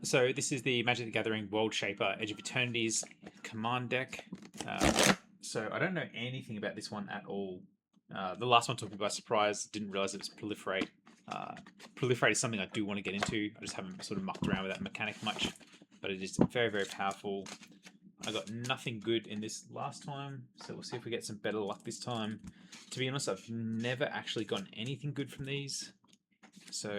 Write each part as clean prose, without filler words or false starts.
So this is the Magic the Gathering World Shaper Edge of Eternities command deck. So I don't know anything about this one at all. The last one took me by surprise. Didn't realize it was Proliferate. Proliferate is something I do want to get into. I just haven't sort of mucked around with that mechanic much. But it is very, very powerful. I got nothing good in this last time, so we'll see if we get some better luck this time. To be honest, I've never actually gotten anything good from these. So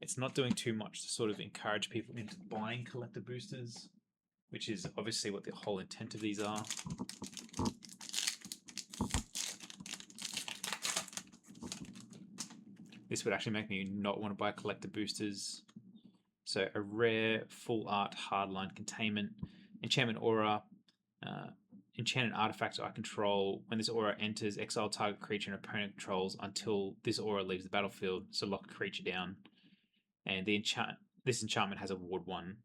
it's not doing too much to sort of encourage people into buying collector boosters, which is obviously what the whole intent of these are. This would actually make me not want to buy collector boosters. So a rare, full art, hardline containment, enchantment aura, enchanted artifact I control. When this aura enters, exile target creature and opponent controls until this aura leaves the battlefield, so lock a creature down. And this enchantment has a ward 1,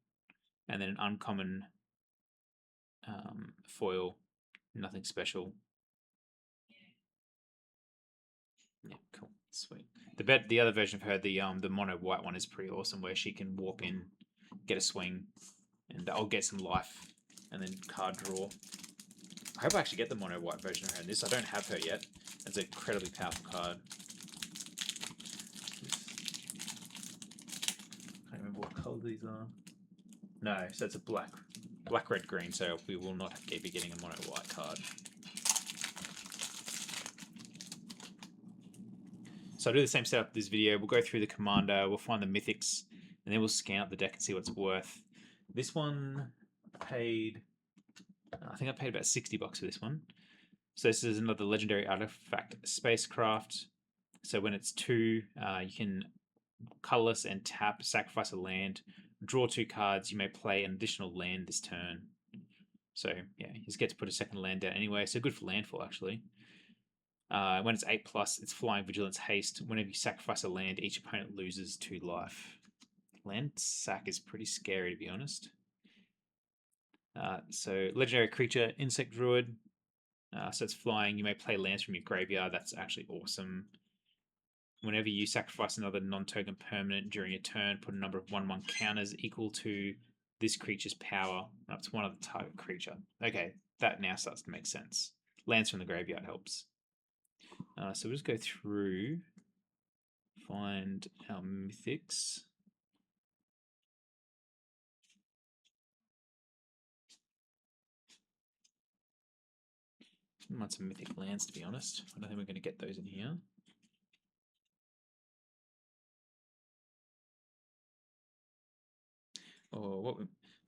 and then an uncommon foil, nothing special. Yeah, cool, sweet. The other version of her, the mono white one, is pretty awesome, where she can walk in, get a swing, and I'll get some life, and then card draw. I hope I actually get the mono white version of her in this. I don't have her yet. It's an incredibly powerful card. I can't remember what color these are. No, so it's a black, red, green. So we will not be getting a mono white card. So I'll do the same setup this video. We'll go through the commander, we'll find the mythics, and then we'll scan out the deck and see what it's worth. This one paid, I think I paid about $60 for this one. So this is another legendary artifact spacecraft. So when it's 2, you can colorless and tap, sacrifice a land, draw 2 cards. You may play an additional land this turn. So yeah, you just get to put a second land down anyway. So good for landfall actually. When it's 8+, it's flying, vigilance, haste. Whenever you sacrifice a land, each opponent loses 2 life. Land sack is pretty scary, to be honest. So legendary creature, insect druid. So it's flying. You may play lands from your graveyard. That's actually awesome. Whenever you sacrifice another non-token permanent during your turn, put a number of 1/1 counters equal to this creature's power up to one of the target creature. Okay, that now starts to make sense. Lands from the graveyard helps. So we'll just go through, find our mythics. I want some mythic lands, to be honest. I don't think we're going to get those in here.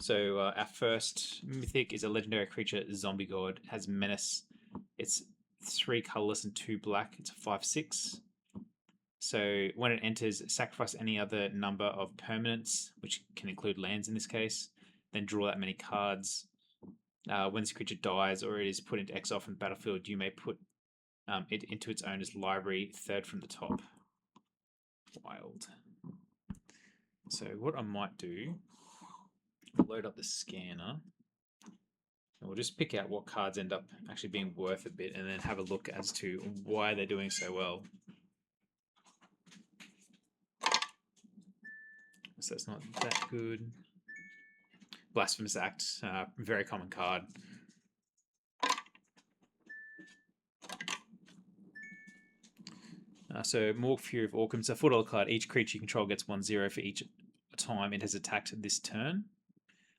So our first mythic is a legendary creature, Zombie God. It has menace. It's 3 colorless and 2 black. It's a 5/6. So when it enters, sacrifice any other number of permanents, which can include lands in this case. Then draw that many cards. When this creature dies or it is put into exile from the battlefield, you may put it into its owner's library, 3rd from the top. Wild. So what I might do, load up the scanner, and we'll just pick out what cards end up actually being worth a bit, and then have a look as to why they're doing so well. So it's not that good. Blasphemous Act, very common card. So Morg Fury of Orcum, it's a $4 card. Each creature you control gets 1/0 for each time it has attacked this turn.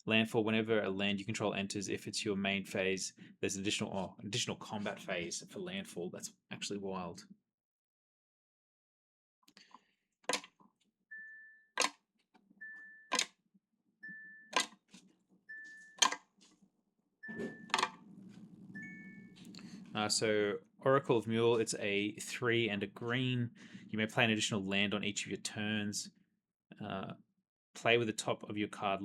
Landfall, whenever a land you control enters, if it's your main phase, there's an additional combat phase for landfall. That's actually wild. So Oracle of Mule, it's a 3 and a green. You may play an additional land on each of your turns. Play with the top of your card.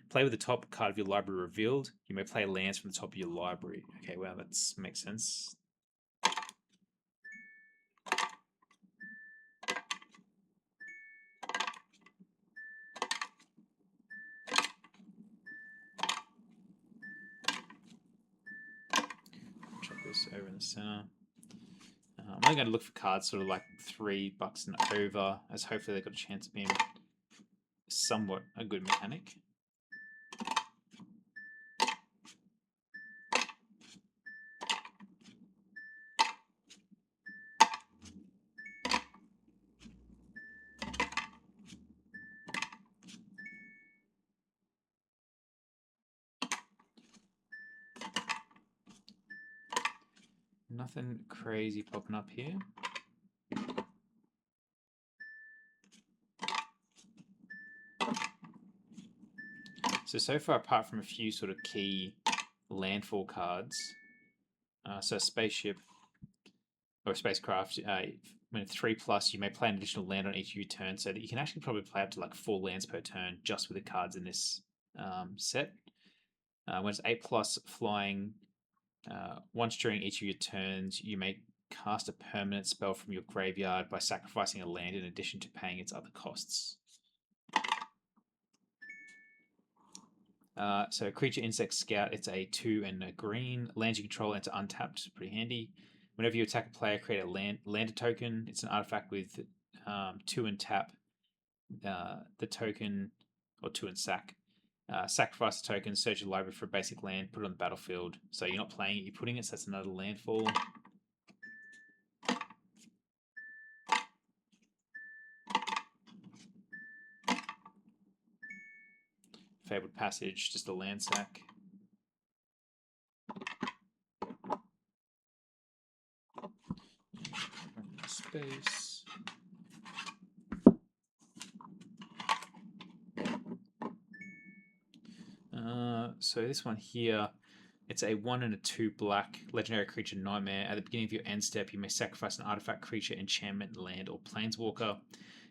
Play with the top card of your library revealed. You may play lands from the top of your library. Okay, well that makes sense. Chuck this over in the center. I'm only going to look for cards sort of like $3 and over, as hopefully they've got a chance of being somewhat a good mechanic. Nothing crazy popping up here. So far, apart from a few sort of key landfall cards, so a spaceship or a spacecraft, when 3+, you may play an additional land on each of your turns, so that you can actually probably play up to like 4 lands per turn just with the cards in this set. When it's 8+, flying, once during each of your turns, you may cast a permanent spell from your graveyard by sacrificing a land in addition to paying its other costs. So creature insect scout, it's a 2 and a green. Lands you control enter untapped, pretty handy. Whenever you attack a player, create a lander token. It's an artifact with 2 and tap the token, or 2 and sack. Sacrifice the token, search your library for a basic land, put it on the battlefield. So you're not playing it, you're putting it, so that's another landfall. Fabled Passage, just a land sack. Space. So this one here, it's a 1 and a 2 black legendary creature Nightmare. At the beginning of your end step, you may sacrifice an artifact, creature, enchantment, land, or planeswalker.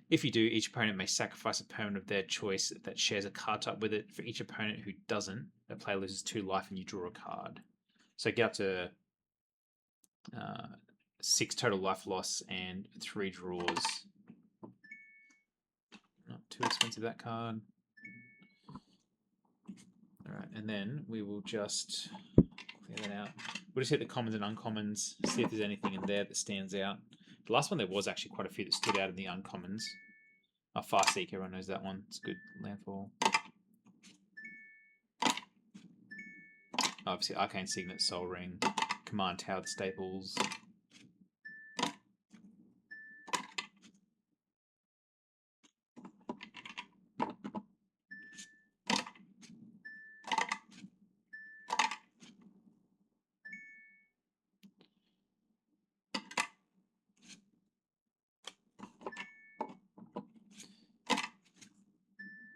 If you do, each opponent may sacrifice a permanent of their choice that shares a card type with it. For each opponent who doesn't, the player loses 2 life and you draw a card. So get up to 6 total life loss and 3 draws. Not too expensive, that card. Alright, and then we will just clear that out. We'll just hit the commons and uncommons, see if there's anything in there that stands out. The last one, there was actually quite a few that stood out in the uncommons. Farseek, everyone knows that one. It's a good landfall. Obviously, Arcane Signet, Soul Ring, Command Tower, the staples.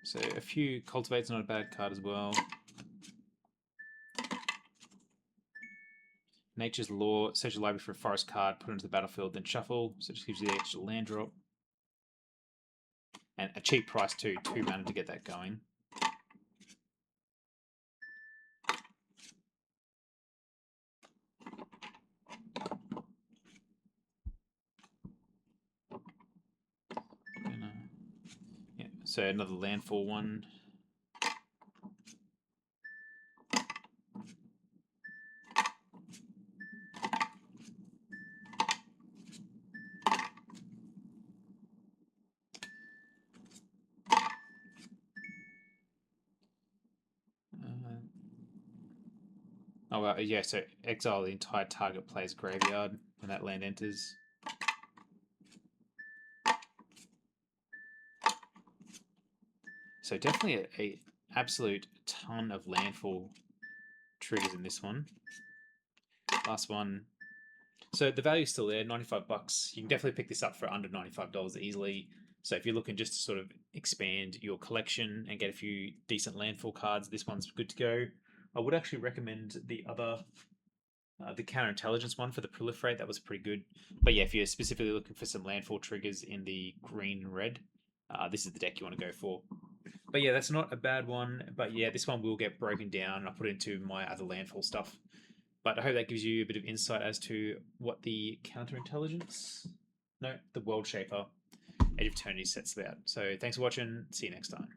So a few Cultivate's not a bad card as well. Nature's Law, search your library for a forest card, put it into the battlefield, then shuffle. So it just gives you the extra land drop. And a cheap price too, 2 mana to get that going. Yeah, so another landfall one. Oh, well, yeah, so exile the entire target player's graveyard when that land enters. So definitely a absolute ton of landfall triggers in this one. Last one. So the value's still there, $95. You can definitely pick this up for under $95 easily. So if you're looking just to sort of expand your collection and get a few decent landfall cards, this one's good to go. I would actually recommend the other, the counterintelligence one for the proliferate. That was pretty good. But yeah, if you're specifically looking for some landfall triggers in the green and red, this is the deck you want to go for. But yeah, that's not a bad one. But yeah, this one will get broken down. I'll put it into my other landfall stuff. But I hope that gives you a bit of insight as to what the counterintelligence, no, the World Shaper, Age of Eternities set's about. So thanks for watching. See you next time.